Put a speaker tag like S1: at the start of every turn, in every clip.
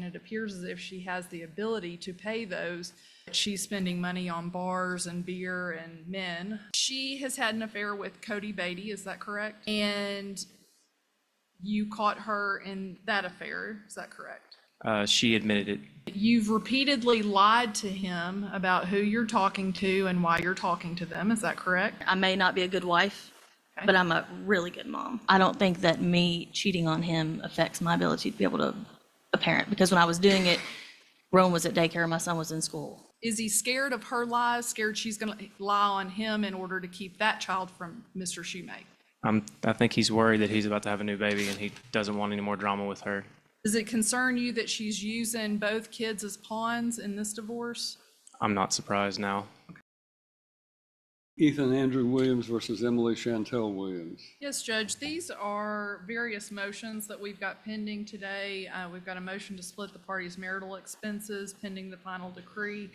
S1: it appears as if she has the ability to pay those. She's spending money on bars and beer and men. She has had an affair with Cody Beatty, is that correct? And you caught her in that affair, is that correct?
S2: She admitted it.
S1: You've repeatedly lied to him about who you're talking to and why you're talking to them, is that correct?
S3: I may not be a good wife, but I'm a really good mom. I don't think that me cheating on him affects my ability to be able to parent, because when I was doing it, Rowan was at daycare and my son was in school.
S1: Is he scared of her lies, scared she's going to lie on him in order to keep that child from Mr. Shoemake?
S2: I think he's worried that he's about to have a new baby and he doesn't want any more drama with her.
S1: Does it concern you that she's using both kids as pawns in this divorce?
S2: I'm not surprised now.
S4: Ethan Andrew Williams versus Emily Chantelle Williams.
S1: Yes, Judge. These are various motions that we've got pending today. We've got a motion to split the parties' marital expenses pending the final decree.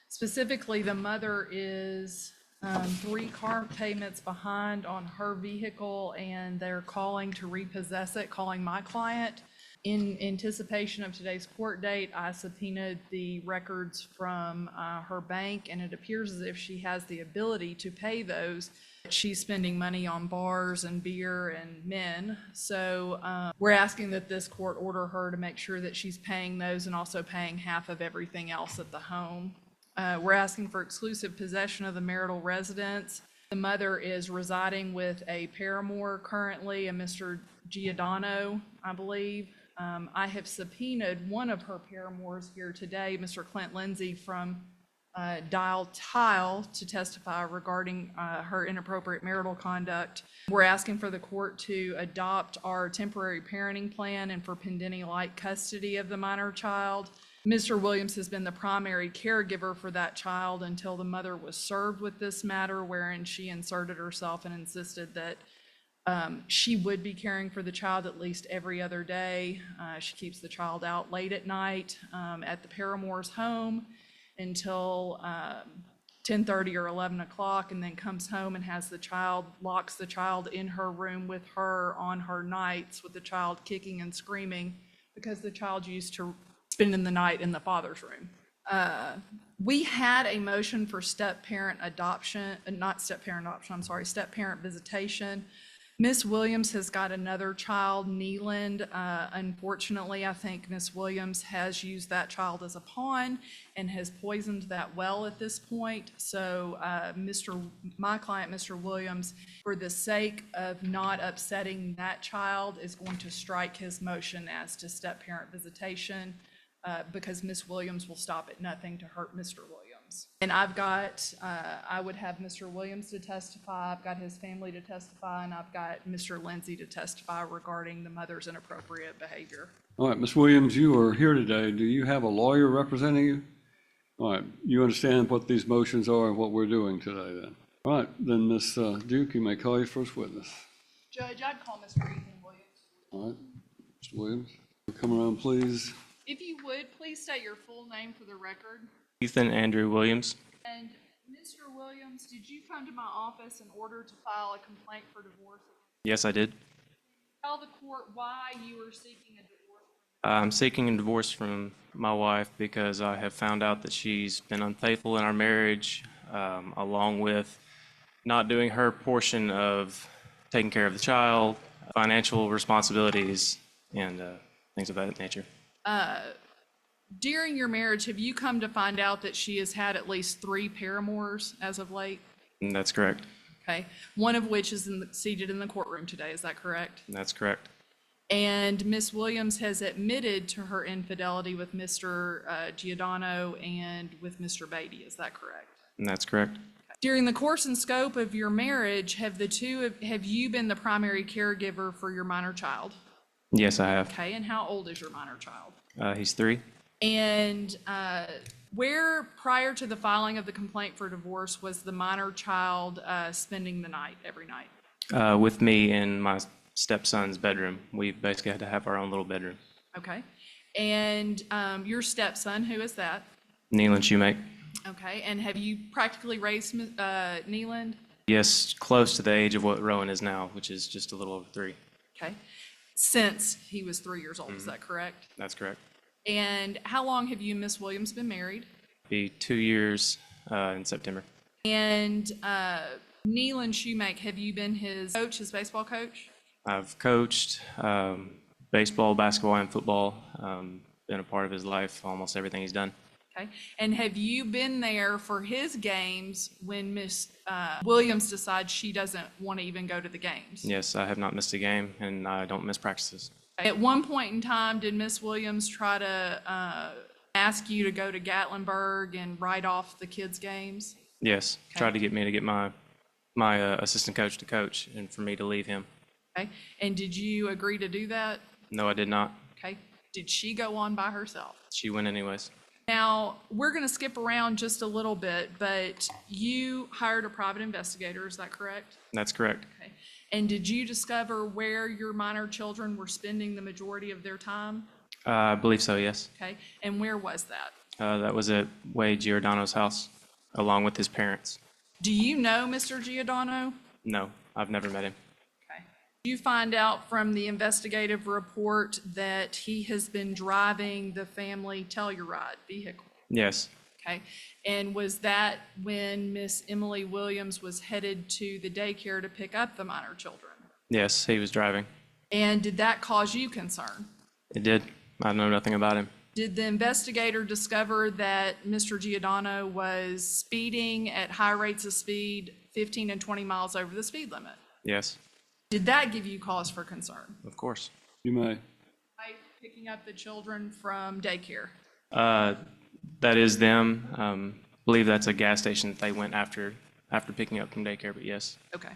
S1: Specifically, the mother is 3 car payments behind on her vehicle, and they're calling to repossess it, calling my client. In anticipation of today's court date, I subpoenaed the records from her bank, and it appears as if she has the ability to pay those. She's spending money on bars and beer and men. So we're asking that this court order her to make sure that she's paying those and also paying half of everything else at the home. We're asking for exclusive possession of the marital residence. The mother is residing with a paramour currently, a Mr. Giordano, I believe. I have subpoenaed one of her paramours here today, Mr. Clint Lindsay from Dial Tile, to testify regarding her inappropriate marital conduct. We're asking for the court to adopt our temporary parenting plan and for pending-like custody of the minor child. Mr. Williams has been the primary caregiver for that child until the mother was served with this matter, wherein she inserted herself and insisted that she would be caring for the child at least every other day. She keeps the child out late at night at the paramour's home until 10:30 or 11 o'clock, and then comes home and has the child, locks the child in her room with her on her nights, with the child kicking and screaming because the child used to spend the night in the father's room. We had a motion for step-parent adoption, not step-parent adoption, I'm sorry, step-parent visitation. Miss Williams has got another child, Neeland. Unfortunately, I think Miss Williams has used that child as a pawn and has poisoned that well at this point. So my client, Mr. Williams, for the sake of not upsetting that child, is going to strike his motion as to step-parent visitation because Miss Williams will stop at nothing to hurt Mr. Williams. And I've got, I would have Mr. Williams to testify, I've got his family to testify, and I've got Mr. Lindsay to testify regarding the mother's inappropriate behavior.
S4: All right, Ms. Williams, you are here today. Do you have a lawyer representing you? All right, you understand what these motions are and what we're doing today then. All right, then Ms. Duke, you may call your first witness.
S1: Judge, I'd call Mr. Ethan Williams.
S4: All right, Mr. Williams, come around, please.
S1: If you would, please state your full name for the record.
S2: Ethan Andrew Williams.
S1: And Mr. Williams, did you come to my office in order to file a complaint for divorce?
S2: Yes, I did.
S1: Tell the court why you were seeking a divorce.
S2: I'm seeking a divorce from my wife because I have found out that she's been unfaithful in our marriage, along with not doing her portion of taking care of the child, financial responsibilities, and things of that nature.
S1: During your marriage, have you come to find out that she has had at least 3 paramours as of late?
S2: That's correct.
S1: Okay, one of which is seated in the courtroom today, is that correct?
S2: That's correct.
S1: And Miss Williams has admitted to her infidelity with Mr. Giordano and with Mr. Beatty, is that correct?
S2: That's correct.
S1: During the course and scope of your marriage, have you been the primary caregiver for your minor child?
S2: Yes, I have.
S1: Okay, and how old is your minor child?
S2: He's 3.
S1: And where, prior to the filing of the complaint for divorce, was the minor child spending the night every night?
S2: With me in my stepson's bedroom. We basically had to have our own little bedroom.
S1: Okay. And your stepson, who is that?
S2: Neeland Shoemake.
S1: Okay. And have you practically raised Neeland?
S2: Yes, close to the age of what Rowan is now, which is just a little over 3.
S1: Okay. Since he was 3 years old, is that correct?
S2: That's correct.
S1: And how long have you and Miss Williams been married?
S2: Be 2 years in September.
S1: And Neelan Shoemake, have you been his coach, his baseball coach?
S2: I've coached baseball, basketball, and football. Been a part of his life, almost everything he's done.
S1: Okay. And have you been there for his games when Miss Williams decides she doesn't want to even go to the games?
S2: Yes, I have not missed a game, and I don't miss practices.
S1: At one point in time, did Miss Williams try to ask you to go to Gatlinburg and write off the kids' games?
S2: Yes, tried to get me to get my assistant coach to coach, and for me to leave him.
S1: Okay. And did you agree to do that?
S2: No, I did not.
S1: Okay. Did she go on by herself?
S2: She went anyways.
S1: Now, we're going to skip around just a little bit, but you hired a private investigator, is that correct?
S2: That's correct.
S1: Okay. And did you discover where your minor children were spending the majority of their time?
S2: I believe so, yes.
S1: Okay. And where was that?
S2: That was at Giordano's house, along with his parents.
S1: Do you know Mr. Giordano?
S2: No, I've never met him.
S1: Okay. Did you find out from the investigative report that he has been driving the family Telluride vehicle?
S2: Yes,
S1: Okay. And was that when Miss Emily Williams was headed to the daycare to pick up the minor children?
S2: yes, he was driving.
S1: And did that cause you concern?
S2: It did. I know nothing about him.
S1: Did the investigator discover that Mr. Giordano was speeding at high rates of speed, 15 and 20 miles over the speed limit?
S2: Yes,
S1: Did that give you cause for concern?
S2: of course.
S4: You may.
S1: By picking up the children from daycare?
S2: That is them. Believe that's a gas station that they went after picking up from daycare, but yes.
S1: Okay.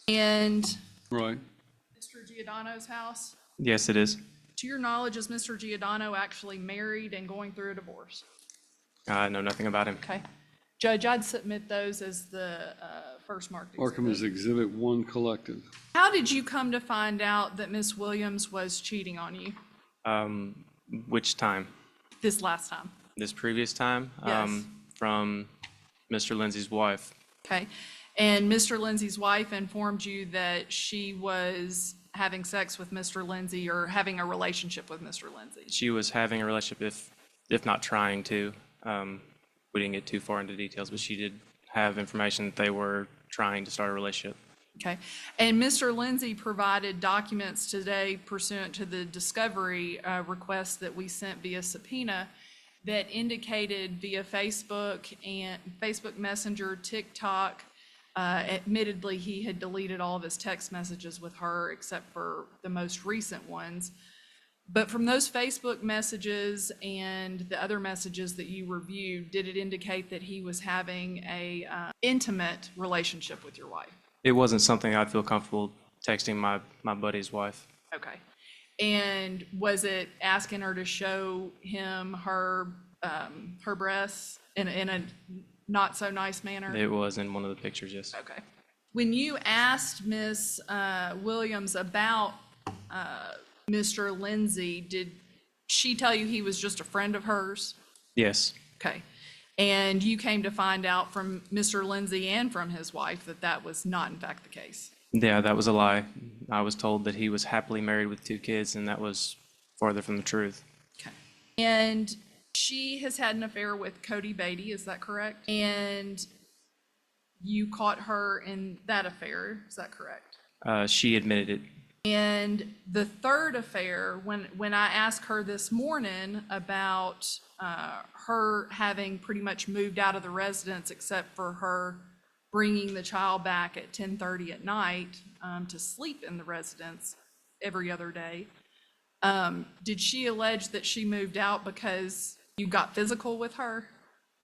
S1: And
S4: Right.
S1: Mr. Giordano's house?
S2: Yes, it is.
S1: To your knowledge, is Mr. Giordano actually married and going through a divorce?
S2: I know nothing about him.
S1: Okay. Judge, I'd submit those as the first marked
S4: Markham
S1: exhibit.
S4: is Exhibit 1 collective.
S1: How did you come to find out that Miss Williams was cheating on you
S2: Which time?
S1: this last time?
S2: This previous time?
S1: Yes.
S2: From Mr. Lindsay's wife.
S1: Okay. And Mr. Lindsay's wife informed you that she was having sex with Mr. Lindsay or having a relationship with Mr. Lindsay?
S2: She was having a relationship, if not trying to. We didn't get too far into details, but she did have information that they were trying to start a relationship.
S1: Okay. And Mr. Lindsay provided documents today pursuant to the discovery request that we sent via subpoena that indicated via Facebook and Facebook Messenger, TikTok, admittedly, he had deleted all of his text messages with her except for the most recent ones. But from those Facebook messages and the other messages that you reviewed, did it indicate that he was having a intimate relationship with your wife?
S2: It wasn't something I'd feel comfortable texting my buddy's wife.
S1: Okay. And was it asking her to show him her breasts in a not so nice manner?
S2: It was in one of the pictures, yes.
S1: Okay. When you asked Miss Williams about Mr. Lindsay, did she tell you he was just a friend of hers?
S2: Yes,
S1: Okay. And you came to find out from Mr. Lindsay and from his wife that that was not in fact the case?
S2: yeah, that was a lie. I was told that he was happily married with 2 kids, and that was farther from the truth.
S1: Okay. And she has had an affair with Cody Beatty, is that correct? And you caught her in that affair, is that correct?
S2: She admitted it.
S1: And the third affair, when I asked her this morning about her having pretty much moved out of the residence except for her bringing the child back at 10:30 at night to sleep in the residence every other day, did she allege that she moved out because you got physical with her?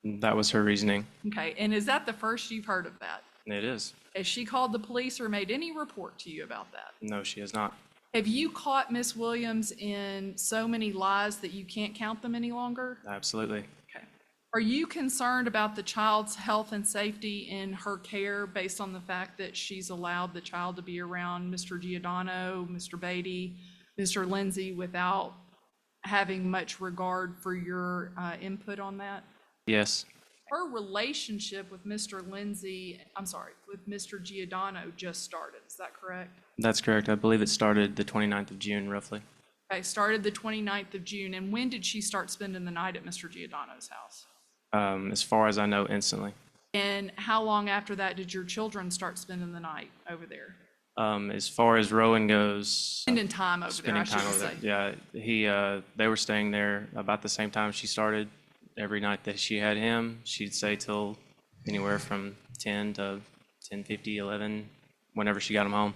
S2: That was her reasoning.
S1: Okay, and is that the first you've heard of that?
S2: It is.
S1: Has she called the police or made any report to you about that?
S2: No, she has not.
S1: Have you caught Miss Williams in so many lies that you can't count them any longer?
S2: Absolutely.
S1: Okay. Are you concerned about the child's health and safety in her care based on the fact that she's allowed the child to be around Mr. Giordano, Mr. Beatty, Mr. Lindsay without having much regard for your input on that?
S2: Yes,
S1: Her relationship with Mr. Lindsay, with Mr. Giordano just started, is that correct?
S2: that's correct. I believe it started the 29th of June, roughly.
S1: Okay, started the 29th of June. And when did she start spending the night at Mr. Giordano's house?
S2: As far as I know, instantly.
S1: And how long after that did your children start spending the night over there?
S2: As far as Rowan goes,
S1: Spending time over there, I
S2: spending time
S1: should
S2: over
S1: say.
S2: there. Yeah, they were staying there about the same time she started. Every night that she had him, she'd stay till anywhere from 10 to 10:50, 11, whenever she got him home.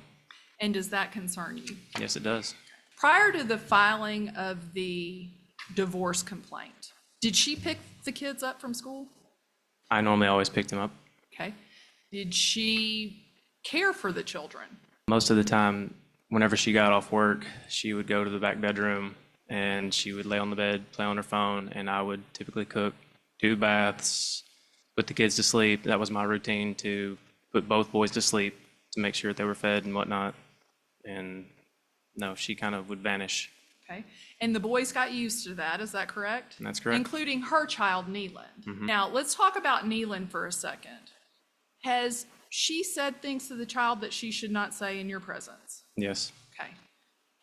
S1: And does that concern you?
S2: Yes, it does.
S1: Prior to the filing of the divorce complaint, did she pick the kids up from school?
S2: I normally always picked him up.
S1: Okay. Did she care for the children?
S2: Most of the time, whenever she got off work, she would go to the back bedroom and she would lay on the bed, play on her phone, and I would typically cook, do baths, put the kids to sleep. That was my routine, to put both boys to sleep, to make sure they were fed and whatnot. And no, she kind of would vanish.
S1: Okay. And the boys got used to that, is that correct?
S2: That's correct.
S1: Including her child, Neelan. Now, let's talk about Neelan for a second. Has she said things to the child that she should not say in your presence?
S2: Yes.
S1: Okay.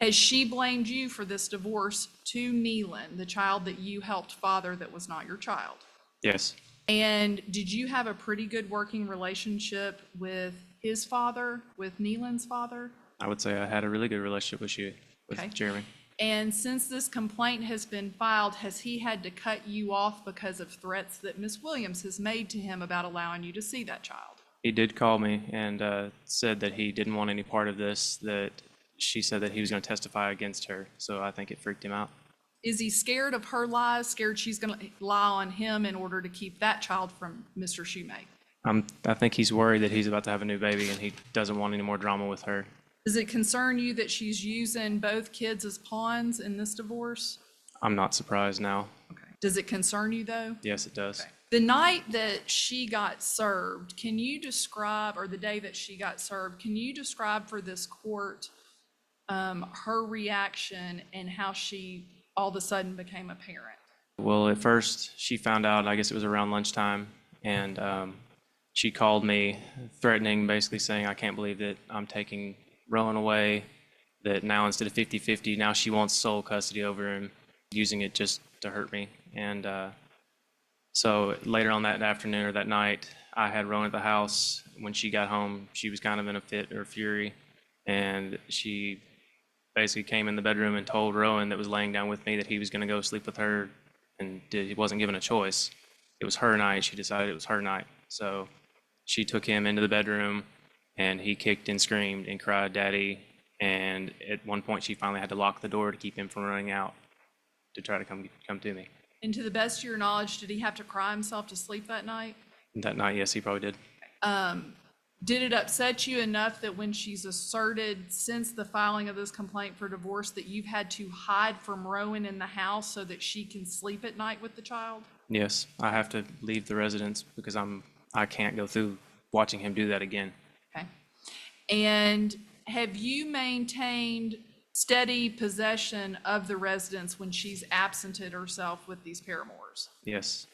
S1: Has she blamed you for this divorce to Neelan, the child that you helped father that was not your child?
S2: Yes.
S1: And did you have a pretty good working relationship with his father, with Neelan's father?
S2: I would say I had a really good relationship with
S1: Okay.
S2: Jeremy.
S1: And since this complaint has been filed, has he had to cut you off because of threats that Ms. Williams has made to him about allowing you to see that child?
S2: He did call me and said that he didn't want any part of this, that she said that he was going to testify against her. So I think it freaked him out.
S1: Is he scared of her lies, scared she's going to lie on him in order to keep that child from Mr. Shoemake?
S2: I think he's worried that he's about to have a new baby and he doesn't want any more drama with her.
S1: Does it concern you that she's using both kids as pawns in this divorce?
S2: I'm not surprised now.
S1: Okay. Does it concern you, though?
S2: Yes, it does.
S1: Okay. The night that she got served, can you describe, or the day that she got served, can you describe for this court her reaction and how she all of a sudden became a parent?
S2: Well, at first she found out, I guess it was around lunchtime, and she called me threatening, basically saying, I can't believe that I'm taking Rowan away, that now instead of 50-50, now she wants sole custody over him, using it just to hurt me. And so later on that afternoon or that night, I had Rowan at the house. When she got home, she was kind of in a fit or fury, and she basically came in the bedroom and told Rowan that was laying down with me that he was going to go sleep with her, and he wasn't given a choice. It was her night. She decided it was her night. So she took him into the bedroom, and he kicked and screamed and cried, "Daddy." And at one point, she finally had to lock the door to keep him from running out to try to come to me.
S1: And to the best of your knowledge, did he have to cry himself to sleep that night?
S2: That night, yes, he probably did.
S1: Did it upset you enough that when she's asserted since the filing of this complaint for divorce that you've had to hide from Rowan in the house so that she can sleep at night with the child?
S2: Yes, I have to leave the residence because I can't go through watching him do that again.
S1: Okay. And have you maintained steady possession of the residence when she's absented herself with these paramours?
S2: Yes,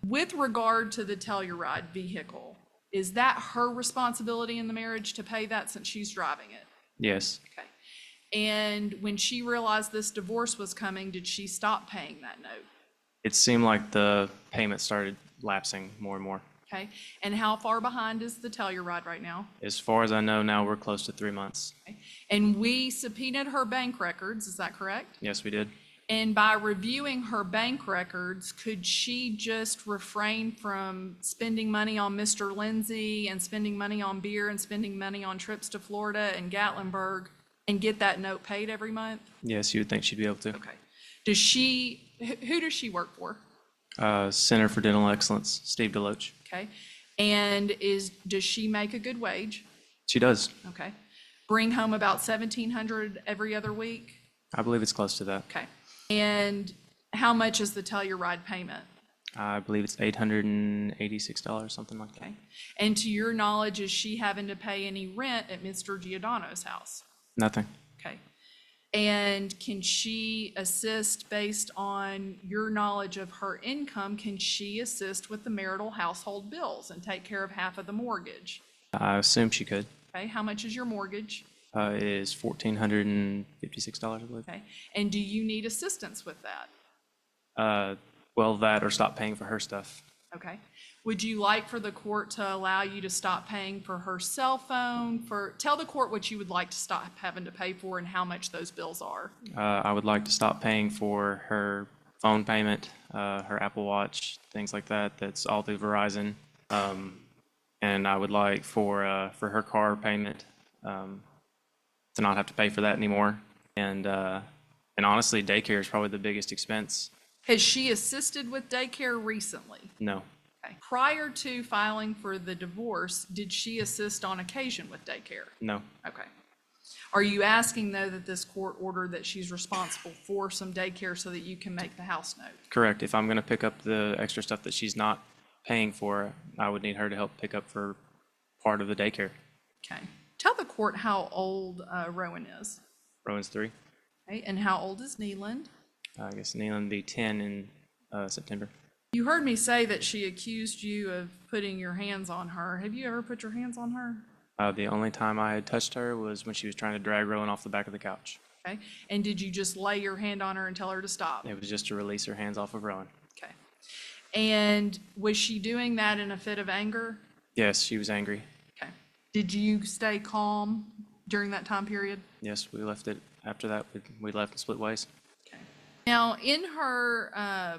S1: With regard to the Telluride vehicle, is that her responsibility in the marriage to pay that since she's driving it?
S2: yes.
S1: Okay. And when she realized this divorce was coming, did she stop paying that note?
S2: It seemed like the payment started lapsing more and more.
S1: Okay. And how far behind is the Telluride right now?
S2: As far as I know now, we're close to 3 months.
S1: Okay. And we subpoenaed her bank records, is that correct?
S2: Yes, we did.
S1: And by reviewing her bank records, could she just refrain from spending money on Mr. Lindsay and spending money on beer and spending money on trips to Florida and Gatlinburg and get that note paid every month?
S2: Yes, you would think she'd be able to.
S1: Okay. Who does she work for?
S2: Center for Dental Excellence, Steve Deloach.
S1: Okay. And does she make a good wage?
S2: She does.
S1: Okay. Bring home about $1,700 every other week?
S2: I believe it's close to that.
S1: Okay. And how much is the Telluride payment?
S2: I believe it's $886, something like that.
S1: Okay. And to your knowledge, is she having to pay any rent at Mr. Giordano's house?
S2: Nothing.
S1: Okay. And can she assist based on your knowledge of her income? Can she assist with the marital household bills and take care of half of the mortgage?
S2: I assume she could.
S1: Okay. How much is your mortgage?
S2: It is $1,456, I believe.
S1: Okay. And do you need assistance with that?
S2: Well, that or stop paying for her stuff.
S1: Okay. Would you like for the court to allow you to stop paying for her cell phone? Tell the court what you would like to stop having to pay for and how much those bills are.
S2: I would like to stop paying for her phone payment, her Apple Watch, things like that. That's all through Verizon. And I would like for her car payment to not have to pay for that anymore. And honestly, daycare is probably the biggest expense.
S1: Has she assisted with daycare recently?
S2: No,
S1: Okay. Prior to filing for the divorce, did she assist on occasion with daycare?
S2: no,
S1: Okay. Are you asking, though, that this court order that she's responsible for some daycare so that you can make the house note?
S2: correct. If I'm going to pick up the extra stuff that she's not paying for, I would need her to help pick up for part of the daycare.
S1: Okay. Tell the court how old Rowan is.
S2: Rowan's 3.
S1: Okay. And how old is Neeland?
S2: I guess Neelan will be 10 in September.
S1: You heard me say that she accused you of putting your hands on her. Have you ever put your hands on her?
S2: The only time I had touched her was when she was trying to drag Rowan off the back of the couch.
S1: Okay. And did you just lay your hand on her and tell her to stop?
S2: It was just to release her hands off of Rowan.
S1: Okay. And was she doing that in a fit of anger?
S2: Yes, she was angry.
S1: Okay. Did you stay calm during that time period?
S2: Yes, we left it. After that, we left and split ways.
S1: Okay. Now, in her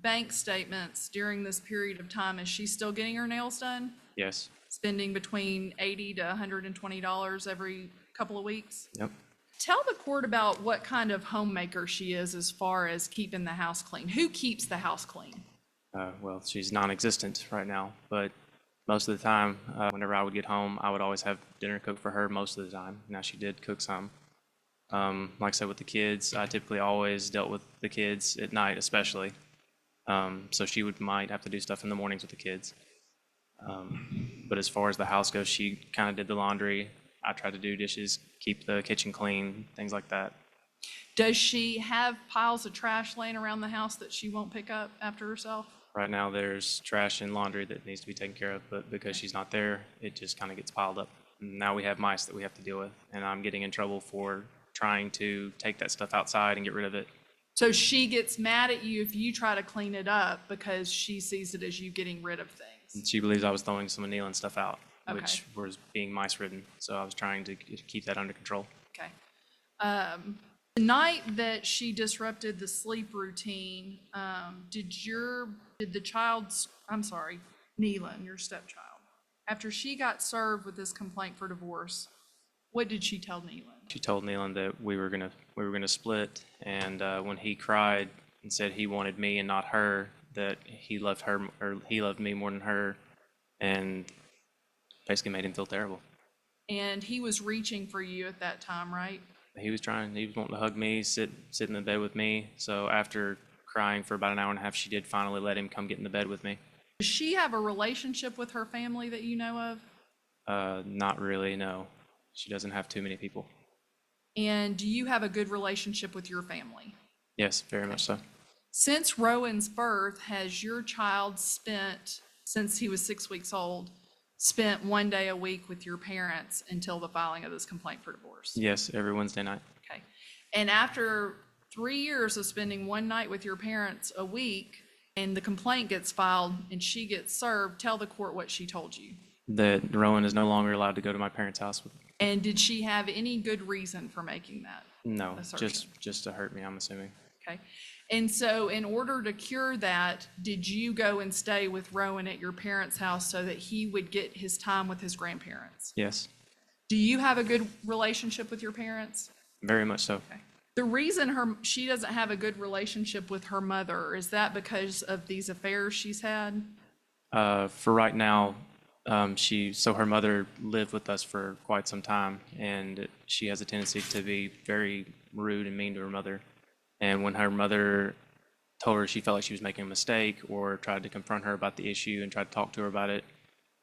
S1: bank statements during this period of time, is she still getting her nails done?
S2: Yes.
S1: Spending between $80 to $120 every couple of weeks?
S2: Yep.
S1: Tell the court about what kind of homemaker she is as far as keeping the house clean. Who keeps the house clean?
S2: Well, she's non-existent right now, but most of the time, whenever I would get home, I would always have dinner cooked for her most of the time. Now, she did cook some. Like I said, with the kids, I typically always dealt with the kids at night, especially. So she might have to do stuff in the mornings with the kids. But as far as the house goes, she kind of did the laundry. I tried to do dishes, keep the kitchen clean, things like that.
S1: Does she have piles of trash laying around the house that she won't pick up after herself?
S2: Right now, there's trash and laundry that needs to be taken care of, but because she's not there, it just kind of gets piled up. And now we have mice that we have to deal with, and I'm getting in trouble for trying to take that stuff outside and get rid of it.
S1: So she gets mad at you if you try to clean it up because she sees it as you getting rid of things.
S2: And she believes I was throwing some annealing stuff out,
S1: Okay.
S2: which was being mice-ridden, so I was trying to keep that under control.
S1: Okay. The night that she disrupted the sleep routine, did the child's, I'm sorry, Neelan, your stepchild, after she got served with this complaint for divorce, what did she tell Neelan?
S2: She told Neelan that we were gonna split, and when he cried and said he wanted me and not her, that he loved her or he loved me more than her, and basically made him feel terrible.
S1: And he was reaching for you at that time, right?
S2: He was wanting to hug me, sit in the bed with me. So after crying for about an hour and a half, she did finally let him come get in the bed with me.
S1: Does she have a relationship with her family that you know of?
S2: Not really, no. She doesn't have too many people.
S1: And do you have a good relationship with your family?
S2: Yes, very much so.
S1: Since Rowan's birth, has your child spent, since he was 6 weeks old, spent one day a week with your parents until the filing of this complaint for divorce?
S2: Yes, every Wednesday night.
S1: Okay. And after 3 years of spending one night with your parents a week, and the complaint gets filed and she gets served, tell the court what she told you.
S2: That Rowan is no longer allowed to go to my parents' house with.
S1: And did she have any good reason for making that?
S2: No,
S1: assertion?
S2: just to hurt me, I'm assuming.
S1: Okay. And so in order to cure that, did you go and stay with Rowan at your parents' house so that he would get his time with his grandparents?
S2: Yes,
S1: Do you have a good relationship with your parents?
S2: very much so.
S1: Okay. The reason she doesn't have a good relationship with her mother, is that because of these affairs she's had?
S2: For right now, her mother lived with us for quite some time, and she has a tendency to be very rude and mean to her mother. And when her mother told her she felt like she was making a mistake or tried to confront her about the issue and tried to talk to her about it,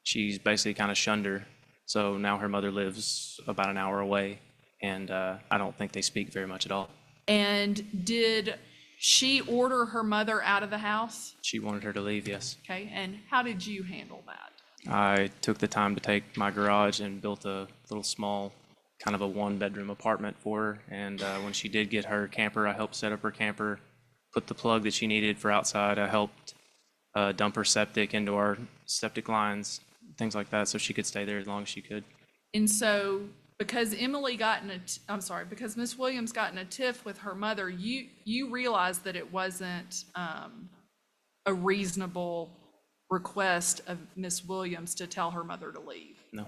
S2: she's basically kind of shunned her. So now her mother lives about an hour away, and I don't think they speak very much at all.
S1: And did she order her mother out of the house?
S2: She wanted her to leave, yes.
S1: Okay, and how did you handle that?
S2: I took the time to take my garage and built a little small kind of a one-bedroom apartment for her. And when she did get her camper, I helped set up her camper, put the plug that she needed for outside. I helped dump her septic into our septic lines, things like that, so she could stay there as long as she could.
S1: And so, because because Miss Williams got in a tiff with her mother, you realized that it wasn't a reasonable request of Miss Williams to tell her mother to leave.
S2: No.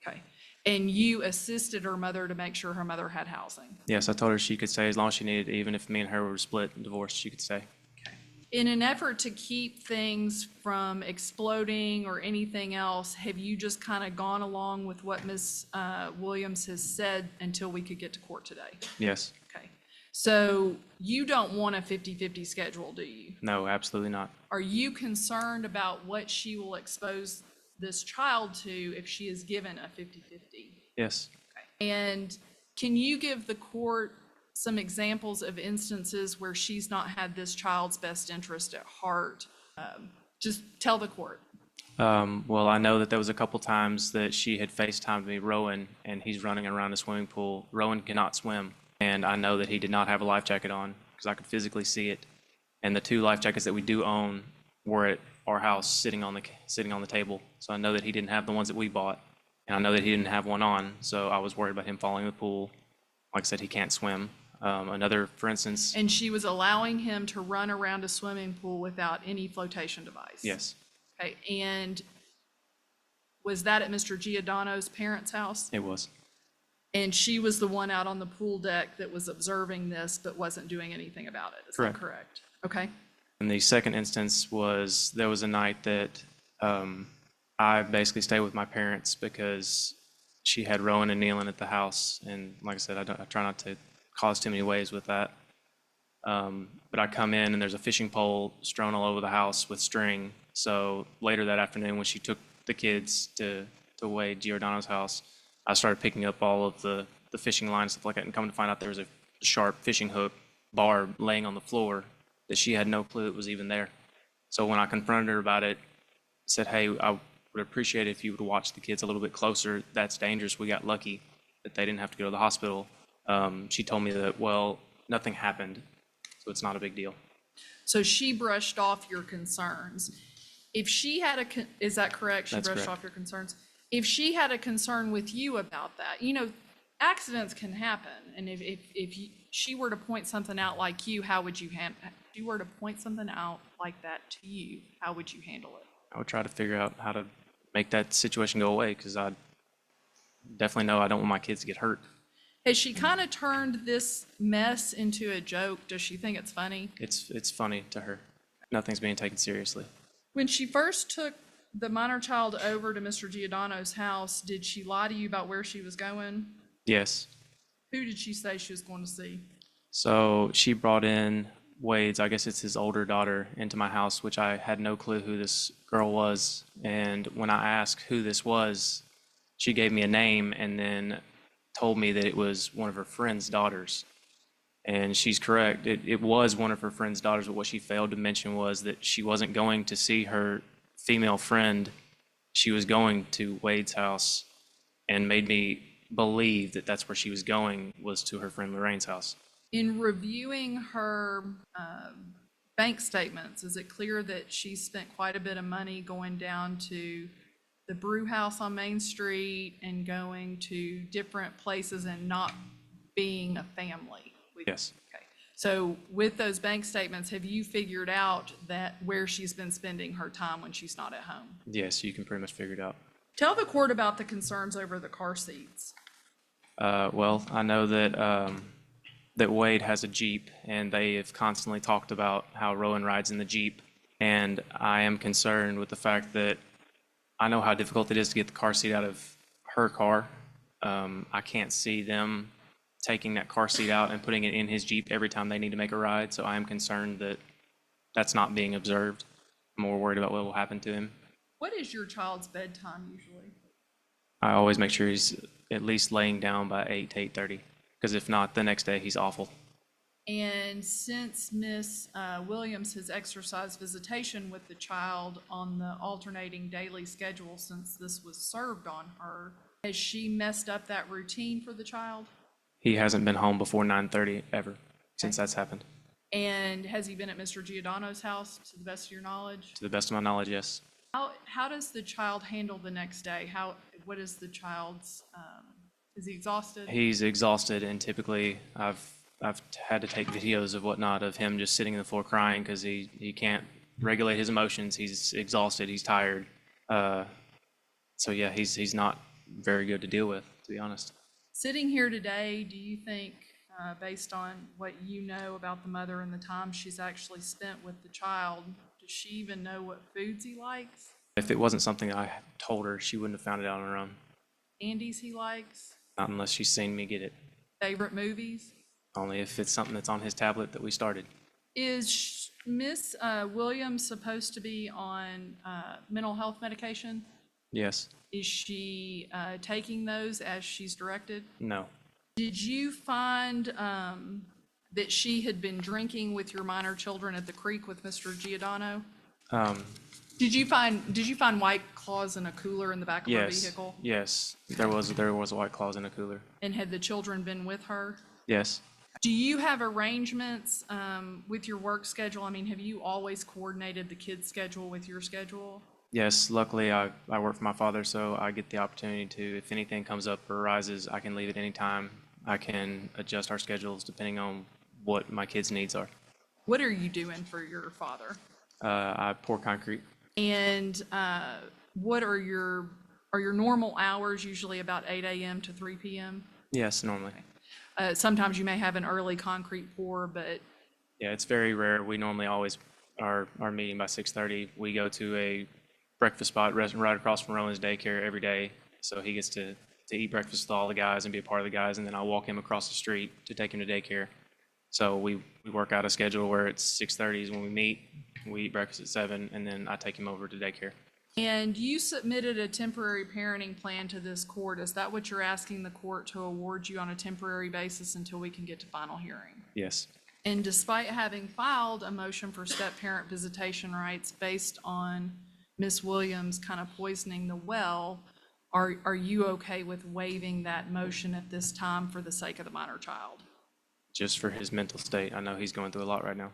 S1: Okay. And you assisted her mother to make sure her mother had housing.
S2: Yes, I told her she could stay as long as she needed, even if me and her were split and divorced, she could stay.
S1: In an effort to keep things from exploding or anything else, have you just kind of gone along with what Ms. Williams has said until we could get to court today?
S2: Yes.
S1: Okay. So you don't want a 50-50 schedule, do you?
S2: No, absolutely not.
S1: Are you concerned about what she will expose this child to if she is given a 50-50?
S2: Yes.
S1: Okay. And can you give the court some examples of instances where she's not had this child's best interest at heart? Just tell the court.
S2: Well, I know that there was a couple times that she had FaceTimed me, Rowan, and he's running around the swimming pool. Rowan cannot swim, and I know that he did not have a life jacket on because I could physically see it. And the 2 life jackets that we do own were at our house sitting on the table. So I know that he didn't have the ones that we bought, and I know that he didn't have one on. So I was worried about him falling in the pool. Like I said, he can't swim. Another, for instance.
S1: And she was allowing him to run around a swimming pool without any flotation device?
S2: Yes,
S1: Okay, and was that at Mr. Giordano's parents' house?
S2: it was.
S1: And she was the one out on the pool deck that was observing this but wasn't doing anything about it? Is that correct? Okay.
S2: And the second instance was, there was a night that I basically stayed with my parents because she had Rowan and Nealon at the house. And like I said, I try not to cause too many waves with that. But I come in and there's a fishing pole strewn all over the house with string. So later that afternoon, when she took the kids to Wade Giordano's house, I started picking up all of the fishing line and stuff like that, and come to find out there was a sharp fishing hook barb laying on the floor that she had no clue it was even there. So when I confronted her about it, said, hey, I would appreciate it if you would watch the kids a little bit closer. That's dangerous. We got lucky that they didn't have to go to the hospital. She told me that, well, nothing happened, so it's not a big deal.
S1: So she brushed off your concerns. If she had is that correct? She
S2: That's
S1: brushed
S2: correct.
S1: off your concerns. If she had a concern with you about that, accidents can happen. And if she were to point something out like you, how would you handle it? If she were to point something out like that to you, how would you handle it?
S2: I would try to figure out how to make that situation go away, because I definitely know I don't want my kids to get hurt.
S1: Has she kind of turned this mess into a joke? Does she think it's funny?
S2: It's funny to her. Nothing's being taken seriously.
S1: When she first took the minor child over to Mr. Giordano's house, did she lie to you about where she was going?
S2: Yes.
S1: Who did she say she was going to see?
S2: So she brought in Wade's, I guess it's his older daughter, into my house, which I had no clue who this girl was. And when I asked who this was, she gave me a name and then told me that it was one of her friend's daughters. And she's correct. It was one of her friend's daughters, but what she failed to mention was that she wasn't going to see her female friend. She was going to Wade's house, and made me believe that that's where she was going, was to her friend Lorraine's house.
S1: In reviewing her bank statements, is it clear that she spent quite a bit of money going down to the brew house on Main Street and going to different places and not being a family?
S2: Yes.
S1: Okay. So with those bank statements, have you figured out that where she's been spending her time when she's not at home?
S2: Yes, you can pretty much figure it out.
S1: Tell the court about the concerns over the car seats.
S2: Well, I know that that Wade has a Jeep, and they have constantly talked about how Rowan rides in the Jeep. And I am concerned with the fact that I know how difficult it is to get the car seat out of her car. I can't see them taking that car seat out and putting it in his Jeep every time they need to make a ride. So I am concerned that that's not being observed. I'm more worried about what will happen to him.
S1: What is your child's bedtime usually?
S2: I always make sure he's at least laying down by 8 to 8:30, because if not, the next day he's awful.
S1: And since Miss Williams has exercised visitation with the child on the alternating daily schedule since this was served on her, Has she messed up that routine for the child?
S2: He hasn't been home before 9:30 ever since that's happened.
S1: And has he been at Mr. Giordano's house, to the best of your knowledge?
S2: To the best of my knowledge, yes.
S1: How does the child handle the next day? What is the child's, is he exhausted?
S2: He's exhausted, and typically I've had to take videos of whatnot of him just sitting on the floor crying because he can't regulate his emotions. He's exhausted. He's tired. So yeah, he's not very good to deal with, to be honest.
S1: Sitting here today, do you think, based on what you know about the mother and the time she's actually spent with the child, does she even know what foods he likes?
S2: If it wasn't something I told her, she wouldn't have found it out on her own.
S1: Candies he likes?
S2: Not unless she's seen me get it.
S1: Favorite movies?
S2: Only if it's something that's on his tablet that we started.
S1: Is Miss Williams supposed to be on mental health medication?
S2: Yes.
S1: Is she taking those as she's directed?
S2: No.
S1: Did you find that she had been drinking with your minor children at the creek with Mr. Giordano? Did you find White Claws in a cooler in the back of her
S2: Yes.
S1: vehicle?
S2: Yes. There was a White Claws in a cooler.
S1: And had the children been with her?
S2: Yes.
S1: Do you have arrangements with your work schedule? I mean, have you always coordinated the kids' schedule with your schedule?
S2: Yes, luckily I work for my father, so I get the opportunity to, if anything comes up or arises, I can leave at any time. I can adjust our schedules depending on what my kids' needs are.
S1: What are you doing for your father?
S2: I pour concrete.
S1: And what are your normal hours, usually about 8 a.m. to 3 p.m.?
S2: Yes, normally.
S1: Sometimes you may have an early concrete pour, but
S2: Yeah, it's very rare. We normally always are meeting by 6:30. We go to a breakfast spot right across from Rowan's daycare every day, so he gets to eat breakfast with all the guys and be a part of the guys, and then I walk him across the street to take him to daycare. So we work out a schedule where it's 6:30 is when we meet, we eat breakfast at 7, and then I take him over to daycare.
S1: And you submitted a temporary parenting plan to this court. Is that what you're asking the court to award you on a temporary basis until we can get to final hearing?
S2: Yes.
S1: And despite having filed a motion for step-parent visitation rights based on Ms. Williams kind of poisoning the well, are you okay with waiving that motion at this time for the sake of the minor child?
S2: Just for his mental state. I know he's going through a lot right now.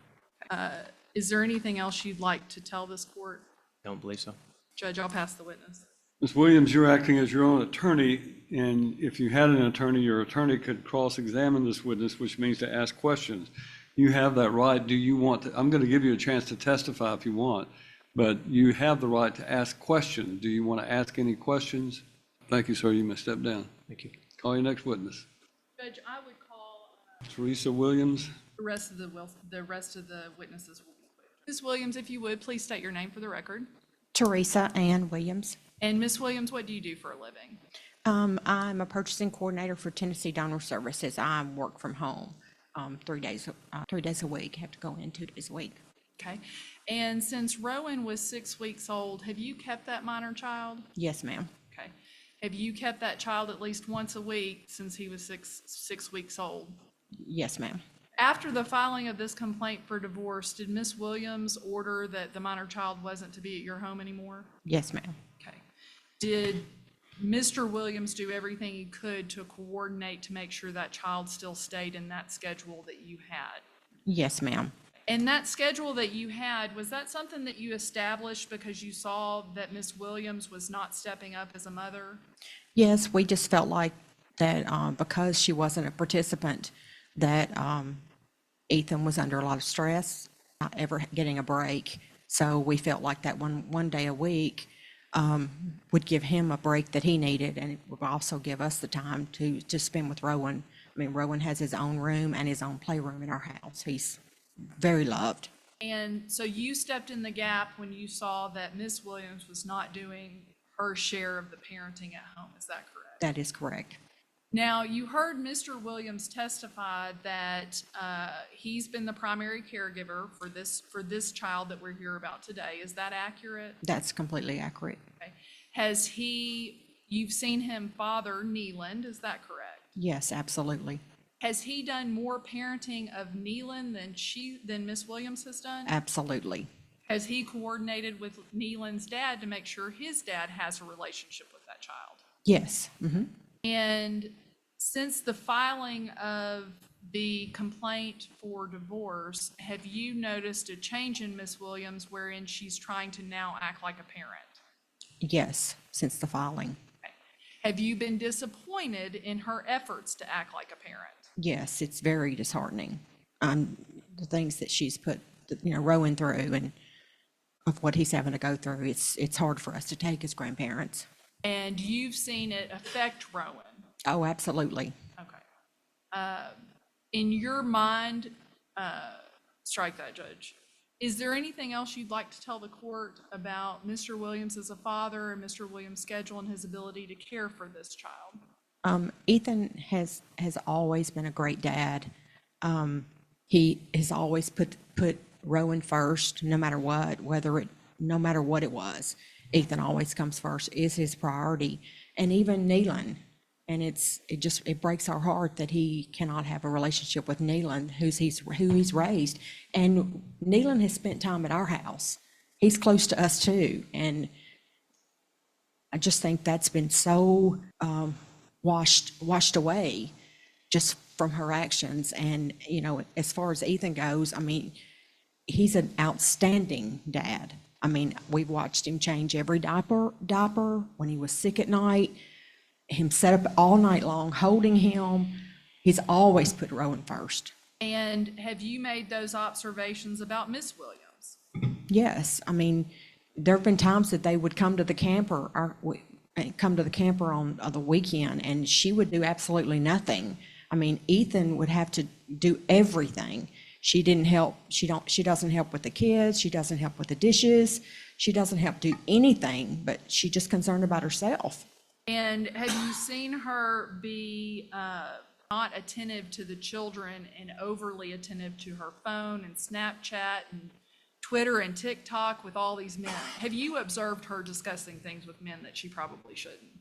S1: Is there anything else you'd like to tell this court?
S2: Don't believe so.
S1: Judge, I'll pass the witness.
S4: Ms. Williams, you're acting as your own attorney, and if you had an attorney, your attorney could cross-examine this witness, which means to ask questions. You have that right. Do you want to, I'm going to give you a chance to testify if you want, but you have the right to ask questions. Do you want to ask any questions? Thank you, sir. You may step down.
S2: Thank you.
S4: Call your next witness.
S1: Judge, I would call
S4: Teresa Williams.
S1: the rest of the witnesses will be quick. Ms. Williams, if you would, please state your name for the record.
S5: Teresa Ann Williams.
S1: And Ms. Williams, what do you do for a living?
S5: I'm a purchasing coordinator for Tennessee Donor Services. I work from home 3 days a week. I have to go in 2 days a week.
S1: Okay. And since Rowan was 6 weeks old, have you kept that minor child?
S5: Yes, ma'am.
S1: Okay. Have you kept that child at least once a week since he was six weeks old?
S5: Yes, ma'am.
S1: After the filing of this complaint for divorce, did Ms. Williams order that the minor child wasn't to be at your home anymore?
S5: Yes, ma'am.
S1: Okay. Did Mr. Williams do everything he could to coordinate to make sure that child still stayed in that schedule that you had?
S5: Yes, ma'am.
S1: And that schedule that you had, was that something that you established because you saw that Ms. Williams was not stepping up as a mother?
S5: Yes, we just felt like that because she wasn't a participant, that Ethan was under a lot of stress, not ever getting a break. So we felt like that one day a week would give him a break that he needed, and it would also give us the time to spend with Rowan. I mean, Rowan has his own room and his own playroom in our house. He's very loved.
S1: And so you stepped in the gap when you saw that Ms. Williams was not doing her share of the parenting at home. Is that correct?
S5: That is correct.
S1: Now, you heard Mr. Williams testify that he's been the primary caregiver for this child that we're here about today. Is that accurate?
S5: That's completely accurate.
S1: Okay. You've seen him father Neeland, is that correct?
S5: Yes, absolutely.
S1: Has he done more parenting of Neeland than Miss Williams has done?
S5: Absolutely.
S1: Has he coordinated with Neeland's dad to make sure his dad has a relationship with that child?
S5: Yes.
S1: And since the filing of the complaint for divorce, have you noticed a change in Miss Williams wherein she's trying to now act like a parent?
S5: Yes, since the filing.
S1: Have you been disappointed in her efforts to act like a parent?
S5: Yes, it's very disheartening. The things that she's put, Rowan through, and of what he's having to go through, it's hard for us to take as grandparents.
S1: And you've seen it affect Rowan?
S5: Oh, absolutely.
S1: Okay. In your mind, strike that, Judge. Is there anything else you'd like to tell the court about Mr. Williams as a father and Mr. Williams' schedule and his ability to care for this child?
S5: Ethan has always been a great dad. He has always put Rowan first, no matter what, no matter what it was. Ethan always comes first, is his priority, and even Neelan. And it breaks our heart that he cannot have a relationship with Neelan, who he's raised. And Neelan has spent time at our house. He's close to us too, and I just think that's been so washed away just from her actions. And as far as Ethan goes, I mean, he's an outstanding dad. I mean, we've watched him change every diaper when he was sick at night. Him set up all night long, holding him. He's always put Rowan first.
S1: And have you made those observations about Miss Williams?
S5: Yes, I mean, there have been times that they would come to the camper on the weekend, and she would do absolutely nothing. I mean, Ethan would have to do everything. She didn't help. She doesn't help with the kids. She doesn't help with the dishes. She doesn't help do anything, but she's just concerned about herself.
S1: And have you seen her be not attentive to the children and overly attentive to her phone and Snapchat and Twitter and TikTok with all these men? Have you observed her discussing things with men that she probably shouldn't?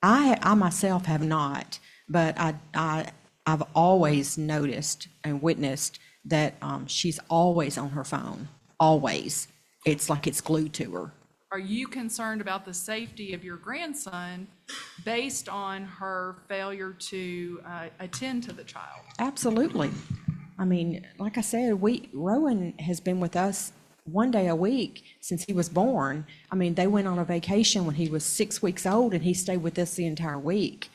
S5: I myself have not, but I've always noticed and witnessed that she's always on her phone, always. It's like it's glued to her.
S1: Are you concerned about the safety of your grandson based on her failure to attend to the child?
S5: Absolutely. I mean, like I said, Rowan has been with us one day a week since he was born. I mean, they went on a vacation when he was 6 weeks old, and he stayed with us the entire week.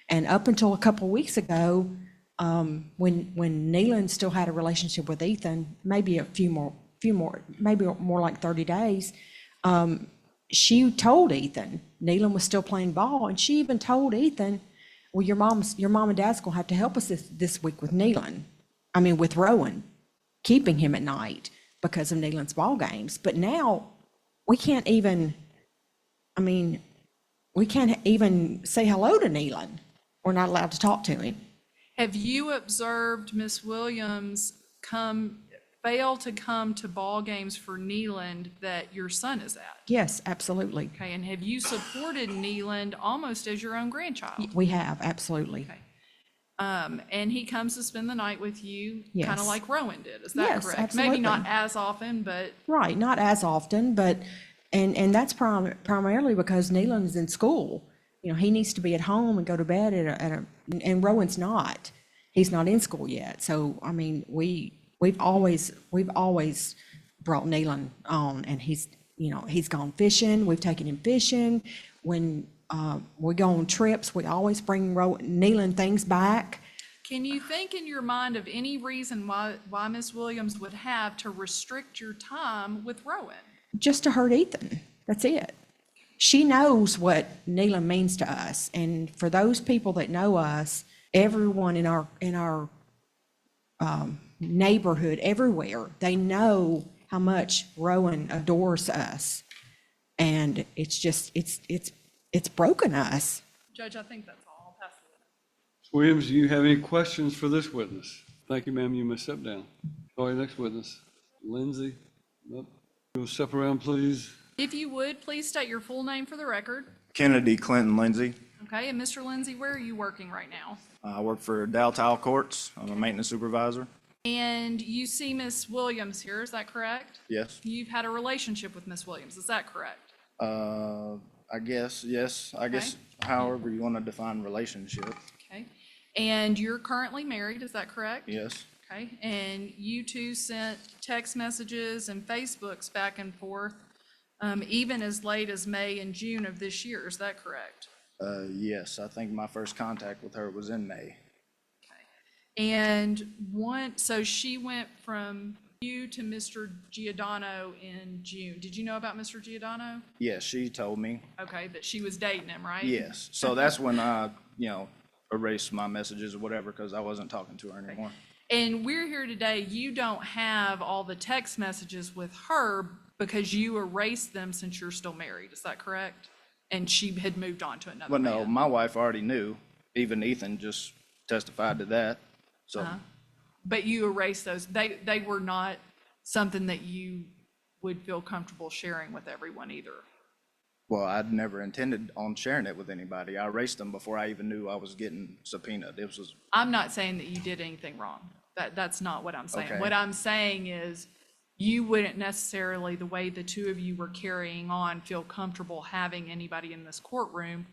S5: And up until a couple of weeks ago, when Neelan still had a relationship with Ethan, maybe a few more, maybe more like 30 days, she told Ethan, Neelan was still playing ball, and she even told Ethan, well, your mom and dad's gonna have to help us this week with with Rowan, keeping him at night because of Neelan's ball games. But now we can't even say hello to Neelan. We're not allowed to talk to him.
S1: Have you observed Miss Williams fail to come to ball games for Neeland that your son is at?
S5: Yes, absolutely.
S1: Okay, and have you supported Neeland almost as your own grandchild?
S5: We have, absolutely.
S1: Okay. And he comes to spend the night with you, kind
S5: Yes.
S1: of like Rowan did, is that
S5: Yes,
S1: correct?
S5: absolutely.
S1: Maybe not as often, but
S5: Right, not as often, but, and that's primarily because Neelan is in school. He needs to be at home and go to bed and Rowan's not. He's not in school yet. So, I mean, we've always brought Neelan on, and he's gone fishing. We've taken him fishing. When we go on trips, we always bring Neelan things back.
S1: can you think in your mind of any reason why Miss Williams would have to restrict your time with Rowan?
S5: Just to hurt Ethan. That's it. She knows what Neelan means to us, and for those people that know us, everyone in our neighborhood, everywhere, they know how much Rowan adores us, and it's broken us.
S1: Judge, I think that's all. I'll pass it.
S4: Williams, do you have any questions for this witness? Thank you, ma'am. You may step down. Sorry, next witness. Lindsay. Nope. You'll step around, please.
S1: If you would, please state your full name for the record.
S6: Kennedy, Clint, and Lindsay.
S1: Okay, and Mr. Lindsay, where are you working right now?
S6: I work for Dow Tile Courts. I'm a maintenance supervisor.
S1: And you see Miss Williams here, is that correct?
S6: Yes.
S1: You've had a relationship with Miss Williams, is that correct?
S6: I guess, yes. I guess however you want to define relationship.
S1: Okay. And you're currently married, is that correct?
S6: Yes.
S1: Okay. And you two sent text messages and Facebooks back and forth, even as late as May and June of this year, is that correct?
S6: Yes, I think my first contact with her was in May.
S1: And so she went from you to Mr. Giordano in June. Did you know about Mr. Giordano?
S6: Yes, she told me.
S1: Okay, that she was dating him, right?
S6: Yes. So that's when I, erased my messages or whatever because I wasn't talking to her anymore.
S1: And we're here today, you don't have all the text messages with her because you erased them since you're still married, is that correct? And she had moved on to another
S6: But no,
S1: man.
S6: my wife already knew. Even Ethan just testified to that. So,
S1: But you erased those. They were not something that you would feel comfortable sharing with everyone either.
S6: well, I'd never intended on sharing it with anybody. I erased them before I even knew I was getting subpoenaed. It was,
S1: I'm not saying that you did anything wrong. That's not what I'm saying.
S6: Okay.
S1: What I'm saying is you wouldn't necessarily, the way the two of you were carrying on, feel comfortable having anybody in this courtroom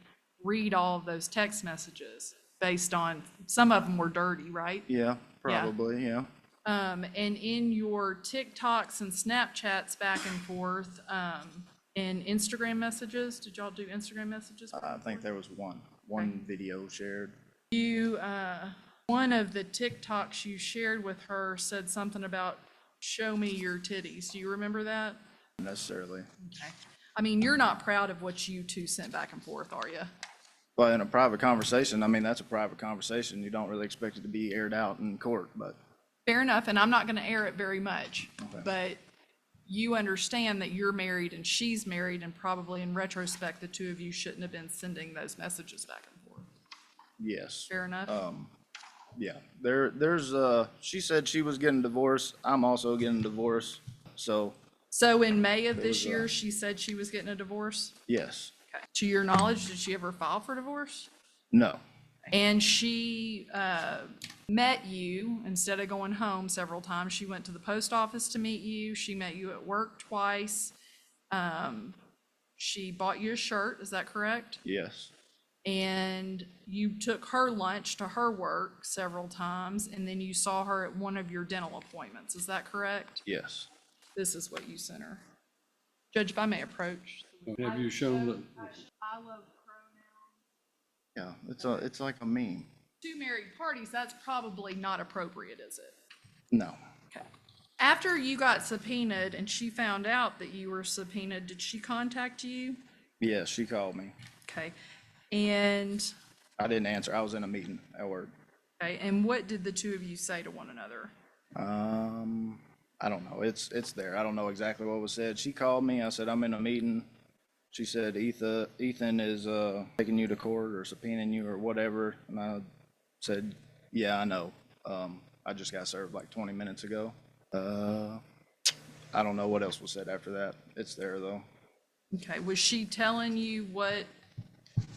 S1: read all of those text messages based on, some of them were dirty, right?
S6: yeah, probably, yeah.
S1: And in your TikToks and Snapchats back and forth, and Instagram messages, did y'all do Instagram messages?
S6: I think there was one video shared.
S1: You, one of the TikToks you shared with her said something about, show me your titties. Do you remember that?
S6: Necessarily.
S1: Okay. I mean, you're not proud of what you two sent back and forth, are you?
S6: But in a private conversation, I mean, that's a private conversation. You don't really expect it to be aired out in court, but
S1: Fair enough, and I'm not gonna air it very much, but you understand that you're married and she's married, and probably in retrospect, the two of you shouldn't have been sending those messages back and forth.
S6: yes.
S1: Fair enough?
S6: Yeah, there's she said she was getting divorced. I'm also getting divorced. So,
S1: So in May of this
S6: was,
S1: year, she said she was getting a divorce?
S6: yes.
S1: Okay. To your knowledge, did she ever file for divorce?
S6: No.
S1: And she met you, instead of going home several times, she went to the post office to meet you. She met you at work twice. She bought you a shirt, is that correct?
S6: Yes.
S1: And you took her lunch to her work several times, and then you saw her at one of your dental appointments, is that correct?
S6: Yes.
S1: This is what you sent her. Judge, if I may approach.
S4: Have you shown that?
S1: I love pronouns.
S6: Yeah, it's like a meme.
S1: Two married parties, that's probably not appropriate, is it?
S6: No.
S1: Okay. After you got subpoenaed and she found out that you were subpoenaed, did she contact you?
S6: Yes, she called me.
S1: Okay. And,
S6: I didn't answer. I was in a meeting at work.
S1: okay, and what did the two of you say to one another?
S6: I don't know. It's there. I don't know exactly what was said. She called me. I said, I'm in a meeting. She said, Ethan is taking you to court or subpoenaing you or whatever. And I said, yeah, I know. I just got served like 20 minutes ago. I don't know what else was said after that. It's there though.
S1: Okay, was she telling you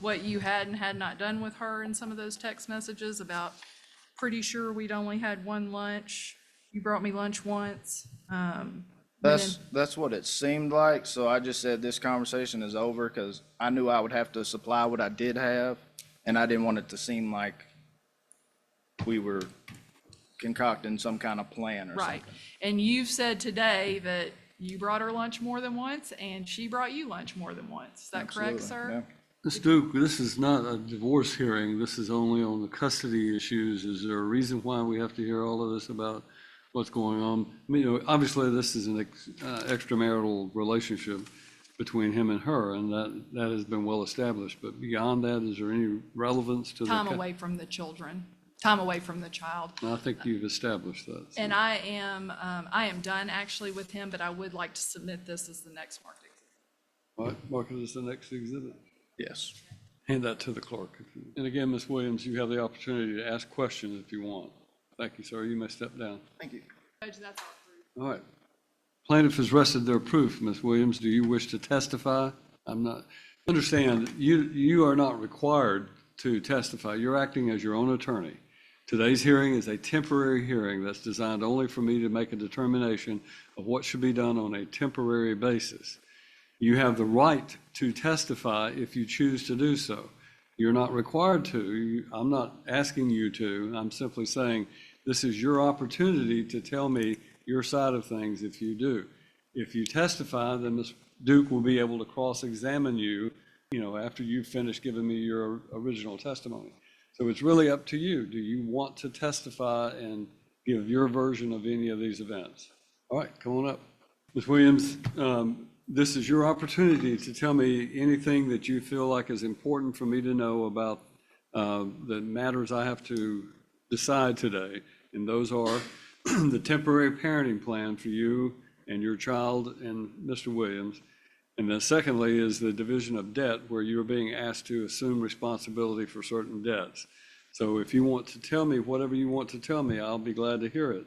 S1: what you had and had not done with her in some of those text messages about, pretty sure we'd only had one lunch, you brought me lunch once?
S6: That's what it seemed like. So I just said this conversation is over because I knew I would have to supply what I did have, and I didn't want it to seem like we were concocting some kind of plan or
S1: Right,
S6: something.
S1: and you've said today that you brought her lunch more than once and she brought you lunch more than once. Is that correct,
S6: Absolutely,
S1: sir?
S6: yeah.
S4: Ms. Duke, this is not a divorce hearing. This is only on the custody issues. Is there a reason why we have to hear all of this about what's going on? I mean, obviously, this is an extramarital relationship between him and her, and that has been well established. But beyond that, is there any relevance to the?
S1: Time away from the children, time away from the child.
S4: I think you've established that. so.
S1: And I am done actually with him, but I would like to submit this as the next market.
S4: All right, mark it as the next exhibit.
S6: Yes.
S4: Hand that to the clerk. And again, Ms. Williams, you have the opportunity to ask questions if you want. Thank you, sir. You may step down.
S6: Thank you.
S1: Judge, that's all approved.
S4: All right. Plaintiff has rested their proof. Ms. Williams, do you wish to testify? Understand, you are not required to testify. You're acting as your own attorney. Today's hearing is a temporary hearing that's designed only for me to make a determination of what should be done on a temporary basis. You have the right to testify if you choose to do so. You're not required to. I'm not asking you to. I'm simply saying this is your opportunity to tell me your side of things if you do. If you testify, then Ms. Duke will be able to cross-examine you, after you've finished giving me your original testimony. So it's really up to you. Do you want to testify and give your version of any of these events? All right, come on up. Ms. Williams, this is your opportunity to tell me anything that you feel like is important for me to know about the matters I have to decide today. And those are the temporary parenting plan for you and your child and Mr. Williams. And then secondly is the division of debt, where you're being asked to assume responsibility for certain debts. So if you want to tell me whatever you want to tell me, I'll be glad to hear it.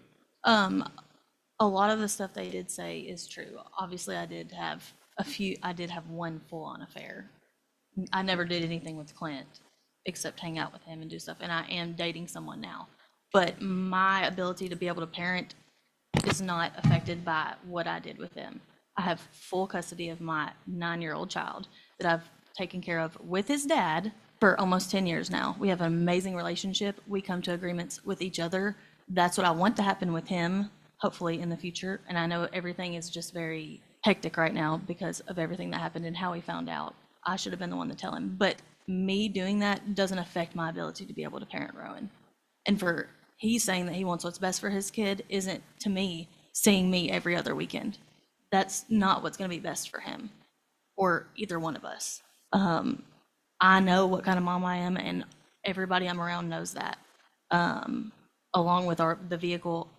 S3: A lot of the stuff they did say is true. Obviously, I did have one full-on affair. I never did anything with Clint except hang out with him and do stuff, and I am dating someone now. But my ability to be able to parent is not affected by what I did with him. I have full custody of my 9-year-old child that I've taken care of with his dad for almost 10 years now. We have an amazing relationship. We come to agreements with each other. That's what I want to happen with him, hopefully in the future. And I know everything is just very hectic right now because of everything that happened and how he found out. I should have been the one to tell him. But me doing that doesn't affect my ability to be able to parent Rowan. And for he's saying that he wants what's best for his kid isn't, to me, seeing me every other weekend. That's not what's going to be best for him or either one of us. I know what kind of mom I am, and everybody I'm around knows that. Along with the vehicle,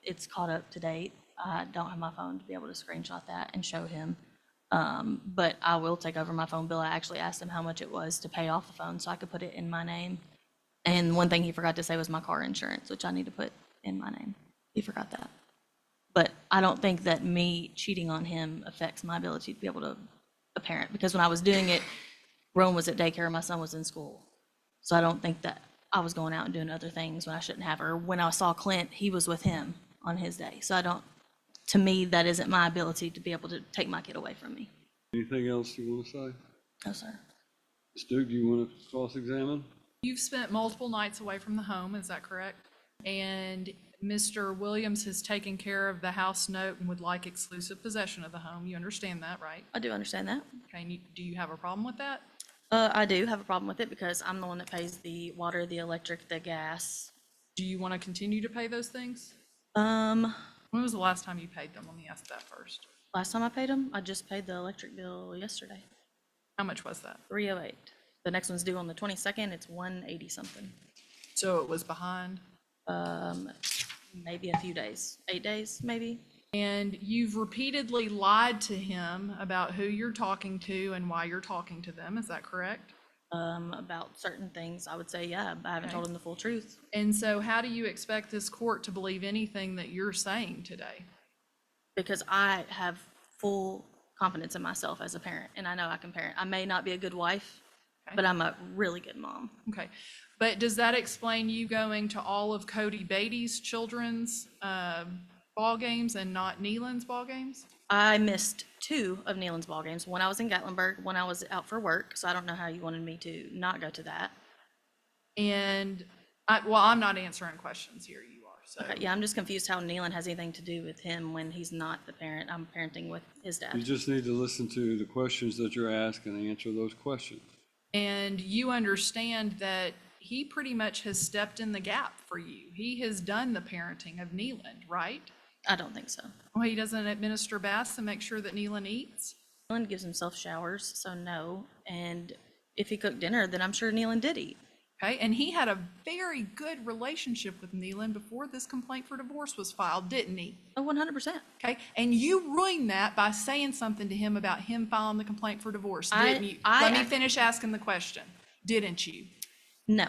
S3: it's caught up to date. I don't have my phone to be able to screenshot that and show him. But I will take over my phone bill. I actually asked him how much it was to pay off the phone so I could put it in my name. And one thing he forgot to say was my car insurance, which I need to put in my name. He forgot that. But I don't think that me cheating on him affects my ability to be able to parent, because when I was doing it, Rowan was at daycare, my son was in school. So I don't think that I was going out and doing other things when I shouldn't have. Or when I saw Clint, he was with him on his day. So to me, that isn't my ability to be able to take my kid away from me.
S4: Anything else you want to say?
S3: No, sir.
S4: Ms. Duke, do you want to cross-examine?
S1: You've spent multiple nights away from the home, is that correct? And Mr. Williams has taken care of the house note and would like exclusive possession of the home. You understand that, right?
S3: I do understand that.
S1: Okay, and do you have a problem with that?
S3: I do have a problem with it because I'm the one that pays the water, the electric, the gas.
S1: Do you want to continue to pay those things?
S3: When
S1: When was the last time you paid them? Let me ask that first.
S3: last time I paid them, I just paid the electric bill yesterday,
S1: How much was that?
S3: $308. The next one's due on the 22nd, it's $180 something.
S1: So it was behind?
S3: Maybe a few days, 8 days, maybe.
S1: And you've repeatedly lied to him about who you're talking to and why you're talking to them, is that correct?
S3: About certain things, I would say, yeah, I haven't told him the full truth.
S1: And so how do you expect this court to believe anything that you're saying today?
S3: Because I have full confidence in myself as a parent, and I know I can parent. I may not be a good wife, but I'm a really good mom.
S1: Okay, but does that explain you going to all of Cody Beatty's children's ball games and not Neelan's ball games?
S3: I missed 2 of Neelan's ball games. One I was in Gatlinburg, one I was out for work, so I don't know how you wanted me to not go to that.
S1: And, I'm not answering questions here, you are, so.
S3: Okay, yeah, I'm just confused how Neelan has anything to do with him when he's not the parent. I'm parenting with his
S4: You
S3: dad.
S4: just need to listen to the questions that you're asked and answer those questions.
S1: And you understand that he pretty much has stepped in the gap for you. He has done the parenting of Neelan, right?
S3: I don't think so.
S1: Well, he doesn't administer baths and make sure that Neelan eats?
S3: Neelan gives himself showers, so no. And if he cooked dinner, then I'm sure Neelan did eat.
S1: Okay, and he had a very good relationship with Neelan before this complaint for divorce was filed, didn't he?
S3: Oh, 100%.
S1: Okay, and you ruined that by saying something to him about him filing the complaint for divorce,
S3: I-
S1: didn't you?
S3: I-
S1: Let me finish asking the question, didn't you?
S3: No.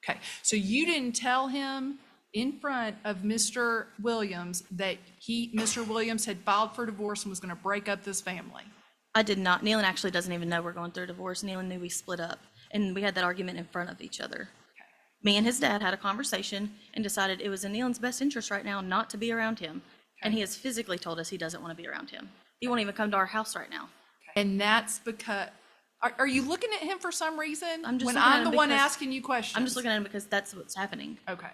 S1: Okay, so you didn't tell him in front of Mr. Williams that Mr. Williams had filed for divorce and was gonna break up this family?
S3: I did not. Neelan actually doesn't even know we're going through a divorce. Neelan knew we split up, and we had that argument in front of each other. Me and his dad had a conversation and decided it was in Neelan's best interest right now not to be around him. And he has physically told us he doesn't want to be around him. He won't even come to our house right now.
S1: And that's because, are you looking at him for some reason?
S3: I'm just
S1: When
S3: looking at
S1: I'm the
S3: him
S1: one
S3: because-
S1: asking you questions?
S3: I'm just looking at him because that's what's happening.
S1: Okay.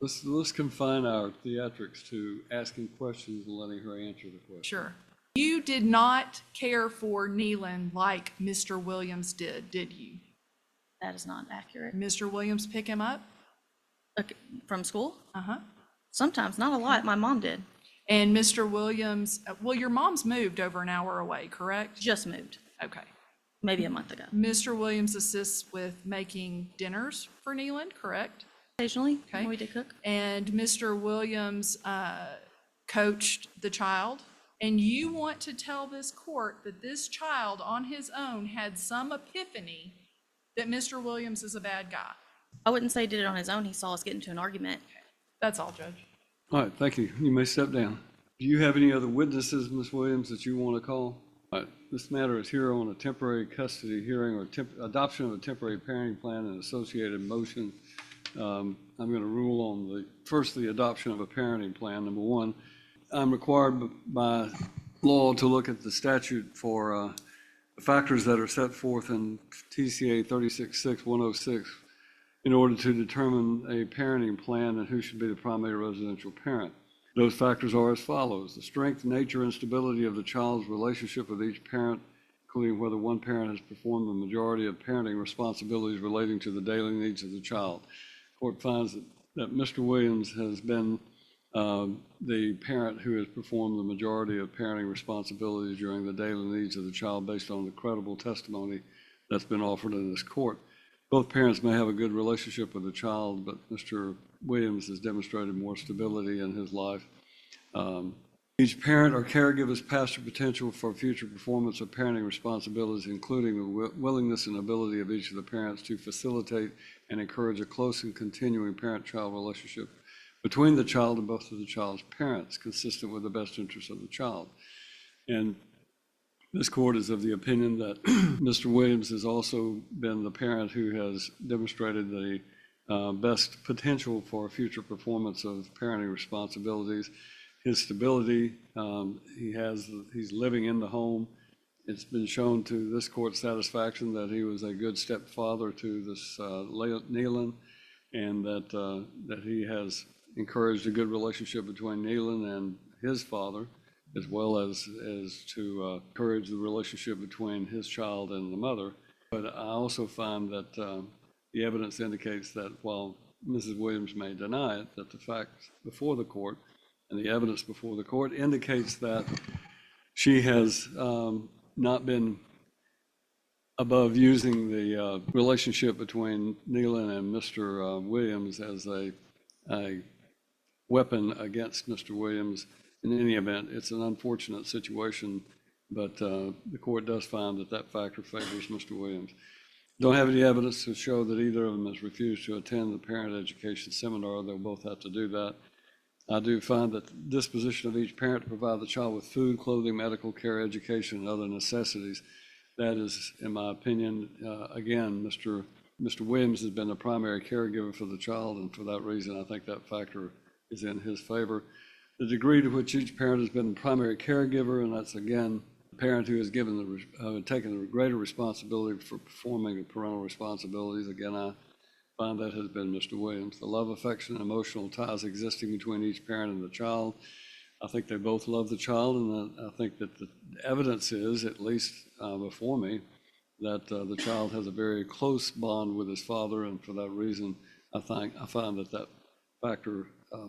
S4: Let's confine our theatrics to asking questions and letting her answer the question.
S1: Sure. You did not care for Neelan like Mr. Williams did you?
S3: That is not accurate.
S1: Mr. Williams pick him up?
S3: Okay, from school?
S1: Uh-huh.
S3: Sometimes, not a lot. My mom did.
S1: And Mr. Williams, well, your mom's moved over an hour away, correct?
S3: Just moved,
S1: Okay.
S3: maybe a month ago.
S1: Mr. Williams assists with making dinners for Neelan, correct?
S3: Occasionally,
S1: Okay.
S3: when we did cook.
S1: And Mr. Williams coached the child. And you want to tell this court that this child on his own had some epiphany that Mr. Williams is a bad guy.
S3: I wouldn't say he did it on his own. He saw us get into an argument.
S1: That's all, Judge.
S4: All right, thank you. You may step down. Do you have any other witnesses, Ms. Williams, that you want to call? All right, this matter is here on a temporary custody hearing or adoption of a temporary parenting plan and associated motion. I'm going to rule on the adoption of a parenting plan. Number one, I'm required by law to look at the statute for the factors that are set forth in TCA 366106 in order to determine a parenting plan and who should be the primary residential parent. Those factors are as follows: the strength, nature, and stability of the child's relationship with each parent, including whether one parent has performed the majority of parenting responsibilities relating to the daily needs of the child. The court finds that Mr. Williams has been the parent who has performed the majority of parenting responsibilities during the daily needs of the child based on the credible testimony that's been offered in this court. Both parents may have a good relationship with the child, but Mr. Williams has demonstrated more stability in his life. Each parent or caregiver's past or potential for future performance of parenting responsibilities, including the willingness and ability of each of the parents to facilitate and encourage a close and continuing parent-child relationship between the child and both of the child's parents, consistent with the best interests of the child. And this court is of the opinion that Mr. Williams has also been the parent who has demonstrated the best potential for future performance of parenting responsibilities. His stability, he's living in the home. It's been shown to this court's satisfaction that he was a good stepfather to this Neelan, and that he has encouraged a good relationship between Neelan and his father, as well as to encourage the relationship between his child and the mother. But I also find that the evidence indicates that while Mrs. Williams may deny it, that the facts before the court and the evidence before the court indicates that she has not been above using the relationship between Neelan and Mr. Williams as a weapon against Mr. Williams. In any event, it's an unfortunate situation, but the court does find that that factor favors Mr. Williams. Don't have any evidence to show that either of them has refused to attend the parent education seminar. They'll both have to do that. I do find that the disposition of each parent to provide the child with food, clothing, medical care, education, and other necessities, that is, in my opinion, again, Mr. Williams has been the primary caregiver for the child, and for that reason, I think that factor is in his favor. The degree to which each parent has been the primary caregiver, and that's, again, the parent who has taken the greater responsibility for performing the parental responsibilities, again, I find that has been Mr. Williams. The love, affection, and emotional ties existing between each parent and the child, I think they both love the child, and I think that the evidence is, at least before me, that the child has a very close bond with his father, and for that reason, I find that factor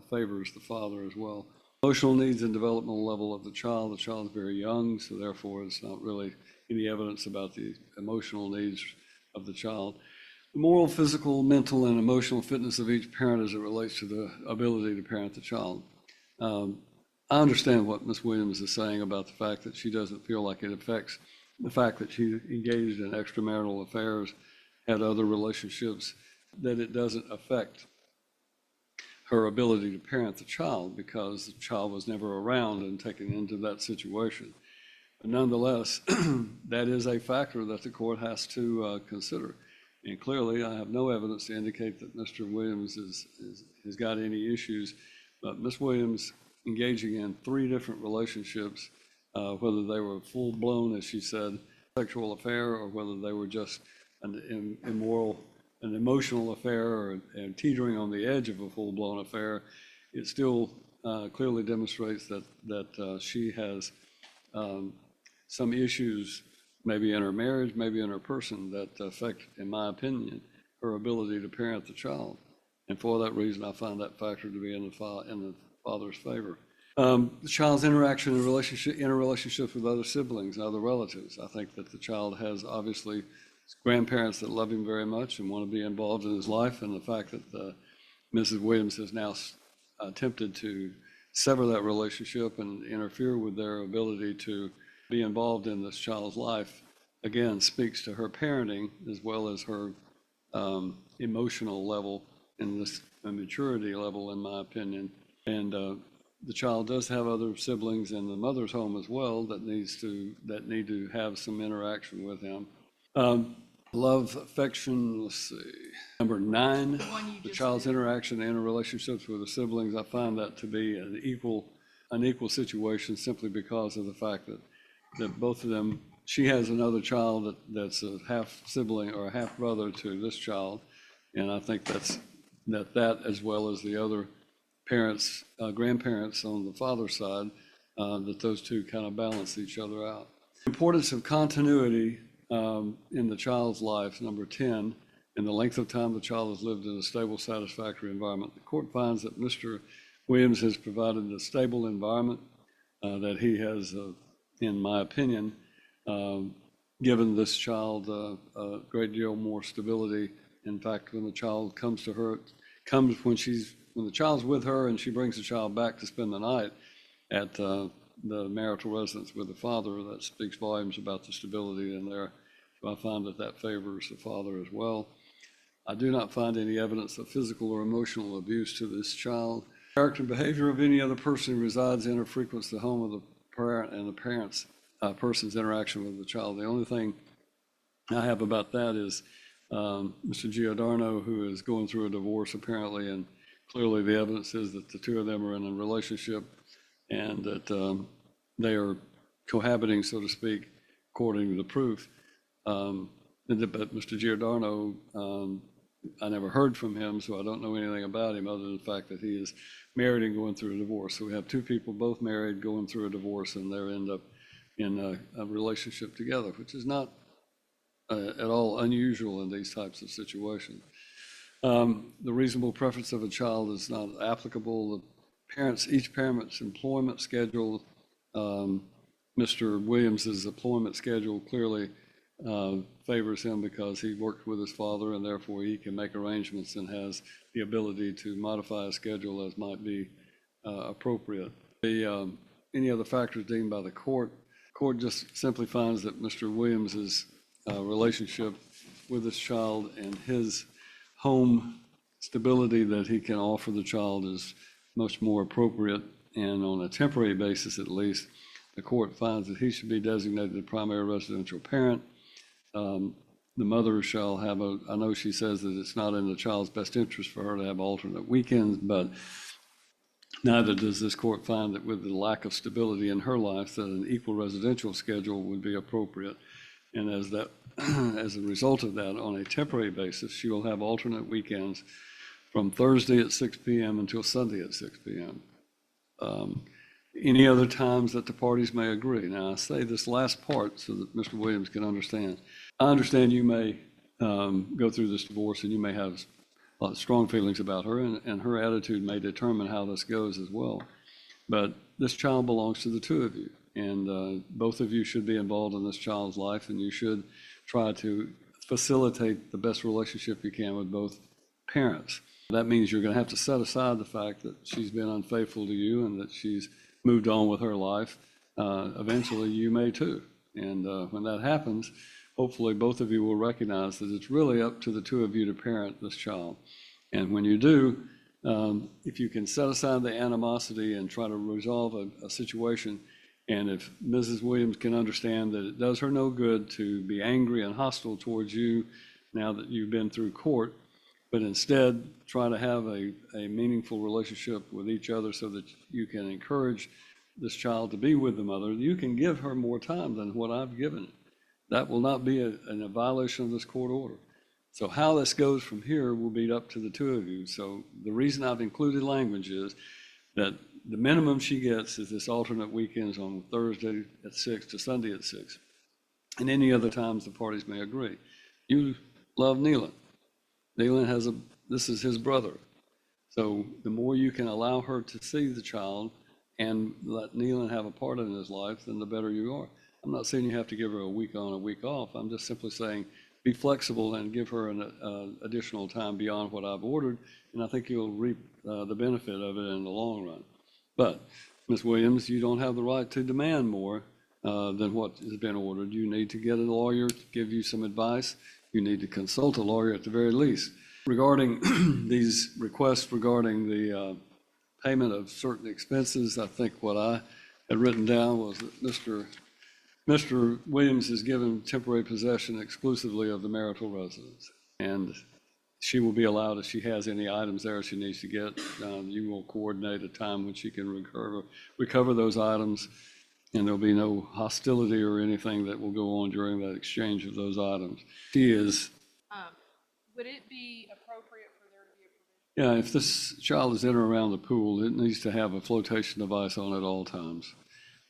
S4: favors the father as well. Emotional needs and developmental level of the child is very young, so therefore it's not really any evidence about the emotional needs of the child. The moral, physical, mental, and emotional fitness of each parent as it relates to the ability to parent the child. I understand what Ms. Williams is saying about the fact that she doesn't feel like it affects the fact that she engaged in extramarital affairs, had other relationships, that it doesn't affect her ability to parent the child because the child was never around and taken into that situation. But nonetheless, that is a factor that the court has to consider. And clearly, I have no evidence to indicate that Mr. Williams has got any issues, but Ms. Williams engaging in 3 different relationships whether they were full-blown, as she said, sexual affair, or whether they were just an immoral, an emotional affair, or teetering on the edge of a full-blown affair. It still clearly demonstrates that she has some issues, maybe in her marriage, maybe in her person, that affect, in my opinion, her ability to parent the child. And for that reason, I find that factor to be in the father's favor. The child's interaction and interrelationships with other siblings and other relatives. I think that the child has obviously grandparents that love him very much and want to be involved in his life, and the fact that Mrs. Williams has now attempted to sever that relationship and interfere with their ability to be involved in this child's life, again, speaks to her parenting as well as her emotional level and this maturity level, in my opinion. And the child does have other siblings in the mother's home as well that need to have some interaction with him. Love, affection, let's see. Number 9, the child's interaction and interrelationships with the siblings. I find that to be an equal situation, simply because of the fact that both of them, she has another child that's a half sibling or a half brother to this child. And I think that as well as the other parents, grandparents on the father's side, that those two kind of balance each other out. Importance of continuity in the child's life, number 10, in the length of time the child has lived in a stable, satisfactory environment. The court finds that Mr. Williams has provided a stable environment, that he has, in my opinion, given this child a great deal more stability. In fact, when the child comes to her, when the child's with her and she brings the child back to spend the night at the marital residence with the father, that speaks volumes about the stability in there. So I find that favors the father as well. I do not find any evidence of physical or emotional abuse to this child. Character and behavior of any other person who resides in or frequents the home of the parent and the parent's person's interaction with the child. The only thing I have about that is Mr. Giordano, who is going through a divorce apparently, and clearly the evidence is that the two of them are in a relationship and that they are cohabiting, so to speak, according to the proof. But Mr. Giordano, I never heard from him, so I don't know anything about him other than the fact that he is married and going through a divorce. So we have two people both married, going through a divorce, and they end up in a relationship together, which is not at all unusual in these types of situations. The reasonable preference of a child is not applicable. Each parent's employment schedule, Mr. Williams's employment schedule clearly favors him because he worked with his father, and therefore he can make arrangements and has the ability to modify his schedule as might be appropriate. Any other factors deemed by the court just simply finds that Mr. Williams's relationship with this child and his home stability that he can offer the child is much more appropriate, and on a temporary basis at least, the court finds that he should be designated the primary residential parent. The mother shall have I know she says that it's not in the child's best interest for her to have alternate weekends, but neither does this court find that with the lack of stability in her life that an equal residential schedule would be appropriate. And as a result of that, on a temporary basis, she will have alternate weekends from Thursday at 6 p.m. until Sunday at 6 p.m. Any other times that the parties may agree. Now, I say this last part so that Mr. Williams can understand. I understand you may go through this divorce and you may have a lot of strong feelings about her, and her attitude may determine how this goes as well. But this child belongs to the two of you, and both of you should be involved in this child's life, and you should try to facilitate the best relationship you can with both parents. That means you're going to have to set aside the fact that she's been unfaithful to you and that she's moved on with her life. Eventually, you may too. And when that happens, hopefully both of you will recognize that it's really up to the two of you to parent this child. And when you do, if you can set aside the animosity and try to resolve a situation, and if Mrs. Williams can understand that it does her no good to be angry and hostile towards you now that you've been through court, but instead try to have a meaningful relationship with each other so that you can encourage this child to be with the mother, you can give her more time than what I've given. That will not be a violation of this court order. So how this goes from here will be up to the two of you. So the reason I've included language is that the minimum she gets is this alternate weekends on Thursday at 6 to Sunday at 6. And any other times the parties may agree. You love Neelan. Neelan this is his brother. So the more you can allow her to see the child and let Neelan have a part in his life, then the better you are. I'm not saying you have to give her a week on, a week off. I'm just simply saying be flexible and give her an additional time beyond what I've ordered, and I think you'll reap the benefit of it in the long run. But, Ms. Williams, you don't have the right to demand more than what has been ordered. You need to get a lawyer to give you some advice. You need to consult a lawyer at the very least. Regarding these requests regarding the payment of certain expenses, I think what I had written down was that Mr. Williams is given temporary possession exclusively of the marital residence. And she will be allowed, if she has any items there she needs to get, you will coordinate a time when she can recover those items, and there'll be no hostility or anything that will go on during that exchange of those items. She is.
S1: Would it be appropriate for there to be a provision?
S4: Yeah, if this child is in or around the pool, it needs to have a flotation device on at all times.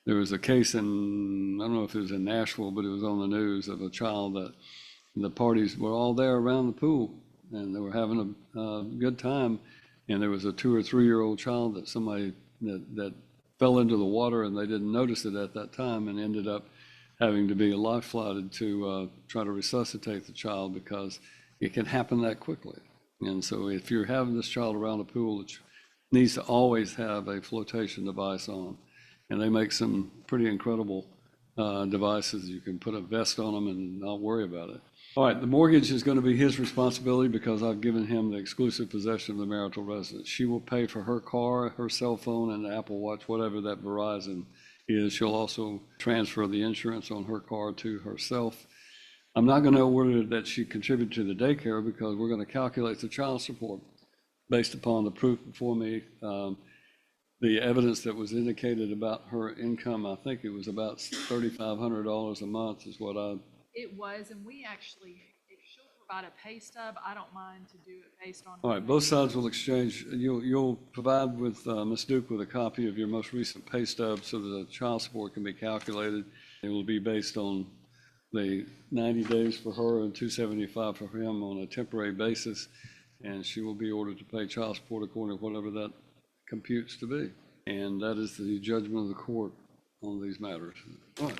S4: There was a case in, I don't know if it was in Nashville, but it was on the news of a child that the parties were all there around the pool and they were having a good time. And there was a 2 or 3 year old child that somebody that fell into the water and they didn't notice it at that time and ended up having to be life flighted to try to resuscitate the child because it can happen that quickly. And so if you're having this child around the pool, it needs to always have a flotation device on. And they make some pretty incredible devices. You can put a vest on them and not worry about it. All right, the mortgage is going to be his responsibility because I've given him the exclusive possession of the marital residence. She will pay for her car, her cell phone, and the Apple Watch, whatever that Verizon is. She'll also transfer the insurance on her car to herself. I'm not going to order that she contribute to the daycare because we're going to calculate the child support based upon the proof before me. The evidence that was indicated about her income, I think it was about $3,500 a month is what I.
S1: It was, and we actually, if she'll provide a pay stub, I don't mind to do it based on.
S4: All right, both sides will exchange. You'll provide with Ms. Duke with a copy of your most recent pay stub so that the child support can be calculated. It will be based on the 90 days for her and $275 for him on a temporary basis, and she will be ordered to pay child support according to whatever that computes to be. And that is the judgment of the court on these matters. All right.